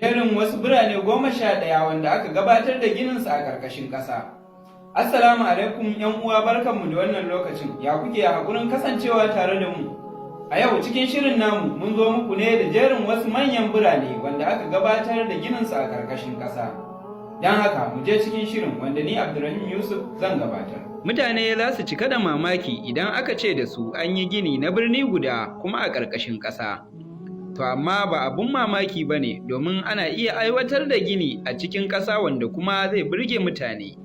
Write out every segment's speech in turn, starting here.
Jerin wasu birane 11 wanda aka gabatar da gininsu a ƙarƙashin ƙasa. Assalamu alaikum ‘yan uwa, barkanmu da wannan lokacin, ya kuke a haƙurin kasancewa tare da mu. A yau cikin shirin namu mun zo muku ne da jerin wasu manyan birane wanda aka gabatar da gininsu a ƙarƙashin ƙasa. Don haka mu je cikin shirin wanda ni Abdulrahim Yusuf zan gabatar. Mutane za su cika da mamaki idan aka ce da su an yi gini na birni guda kuma a ƙarƙashin ƙasa. To amma ba abun mamaki ba ne, domin ana iya aiwatar da gini a cikin ƙasa wanda kuma zai burge mutane.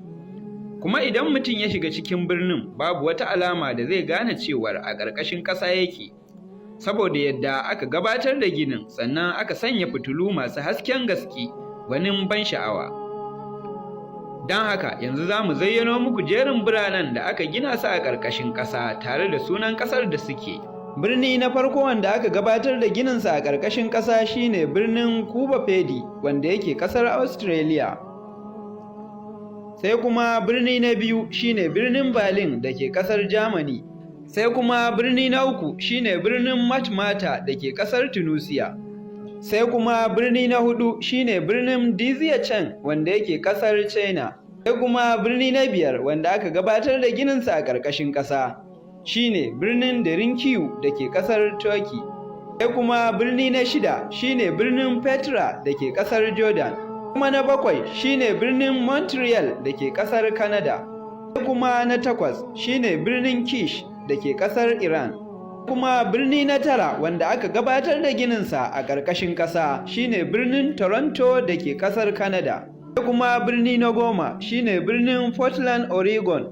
Kuma idan mutum ya shiga cikin birnin, babu wata alama da zai gane cewar a ƙarƙashin ƙasa yake, saboda yadda aka gabatar da ginin, sannan aka sanya fitilu masu hasken gaske gwanin ban sha'awa. Don haka yanzu za mu zayyano muku jerin biranen da aka gina su a ƙarƙashin ƙasa tare da sunan ƙasar da suke. Birni na farko wanda aka gabatar da gininsa a ƙarƙashin ƙasa shine birnin Kuba Pedi, wanda yake ƙasar Australia. Sai kuma birni na biyu shine birnin Berlin da ke ƙasar Germany. Sai kuma birni na uku shine birnin Matmata da ke ƙasar Tunisia. Sai kuma birni na hudu shine birnin Dizhiyachan wanda yake ƙasar China. Sai kuma birni na biyar wanda aka gabatar da gininsa a ƙarƙashin ƙasa shine birnin Derinkiyu da ke ƙasar Turkey. Sai kuma birni na shida shine birnin Petra da ke ƙasar Jordan. Kuma na bakwai shine birnin Montreal da ke ƙasar Canada. Sai kuma na takwas shine birnin Kish da ke ƙasar Iran. Kuma birni na tara wanda aka gabatar da gininsa a ƙarƙashin ƙasa shine birnin Toronto da ke ƙasar Canada. Sai kuma birni na goma shine birnin Portland, Oregon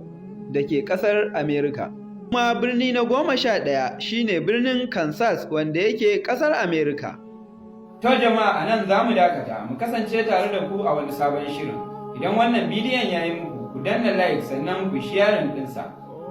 da ke ƙasar America. Kuma birni na 11 shine birnin Kansas wanda yake ƙasar Amerika. To jama'a, a nan za mu dakata, mu kasance tare da ku a wani sabon shirin. Idan wannan bidiyon ya yi muku, ku danna like sannan ku sharing ɗinsa.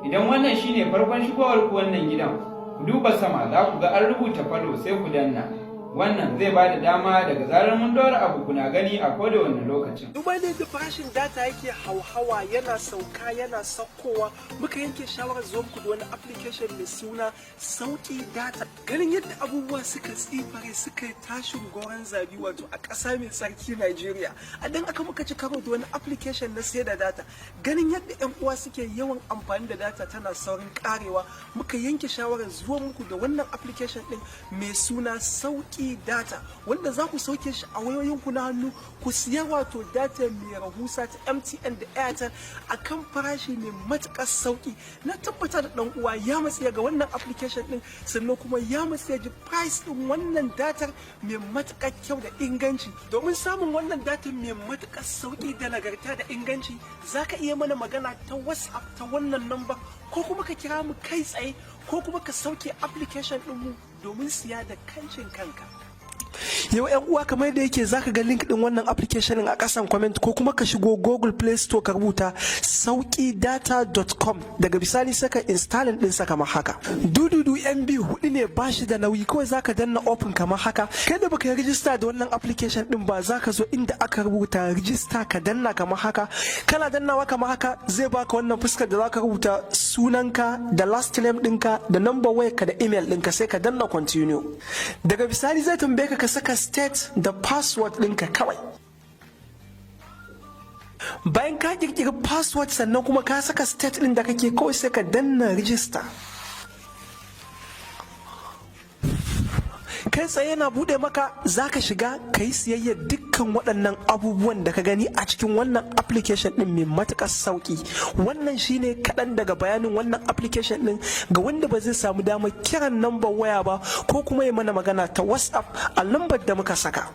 Idan wannan shine farkon shigowar ku wannan gidan, ku duba sama za ku ga an rubuta follow sai ku danna. Wannan zai ba da dama daga zarar mun dora abu kuna gani a koda wani lokacin. Duba ne da farashin data yake hauhawa, yana sauka yana saukowa, muka yanke shawarar zuwa muku da wani application mai suna Sauki Data. Ganin yadda abubuwa suka tsifare suka yi tashin goron zabi wato a ƙasa mai tsarki Najeriya. A dan aka muka ci karo da wani application na sayar da data. Ganin yadda 'yan uwa suke yawan amfani da data tana saurin karewa, muka yanke shawarar zuwa muku da wannan application din mai suna Sauki Data, wanda za ku sauke shi a wayoyinku na hannu ku siya wato data mai rahusa ta MTN da Airtel a kan farashi mai matuƙar sauƙi. Na tabbata da ɗan uwa ya matsiya ga wannan application ɗin, sannan kuma ya matsiya ji price ɗin wannan datar mai matuƙar kyau da inganci. Domin samun wannan data mai matuƙar sauƙi da nagarta da inganci, za ka iya mana magana ta WhatsApp ta wannan number, ko kuma ka kira mu kai tsaye, ko kuma ka sauke application ɗinmu domin siya da kancin kanka. Yau yan uwa, kamar da yake zaka ga link din wannan application a kasan comment, ko kuma ka shigo Google Play Store ka rubuta saukidata.com, daga bisani saka installing din sa kamar haka. Dududu MB 4 ne, bashi da nauyi, kawai zaka danna open kamar haka. Kai da baka yi register da wannan application din ba, zaka zo inda aka rubuta register ka danna kamar haka. Kana dannawa kamar haka zai baka wannan fuskar da zaka rubuta sunanka da last name ɗinka da number wayarka da email ɗinka, sai ka danna continue. Daga bisani zai tambaye ka saka state da password ɗinka kawai. Bayan ka kirkiri password sannan kuma ka saka state ɗin da kake, kawai sai ka danna register. Kai tsaye yana bude maka, zaka shiga ka yi siyayyar dukkan waɗannan abubuwan da ka gani a cikin wannan application ɗin mai matuƙar sauƙi. Wannan shine kaɗan daga bayanin wannan application ɗin ga wanda ba zai samu damar kiran number waya ba, ko kuma ya mana magana ta WhatsApp a lambar da muka saka.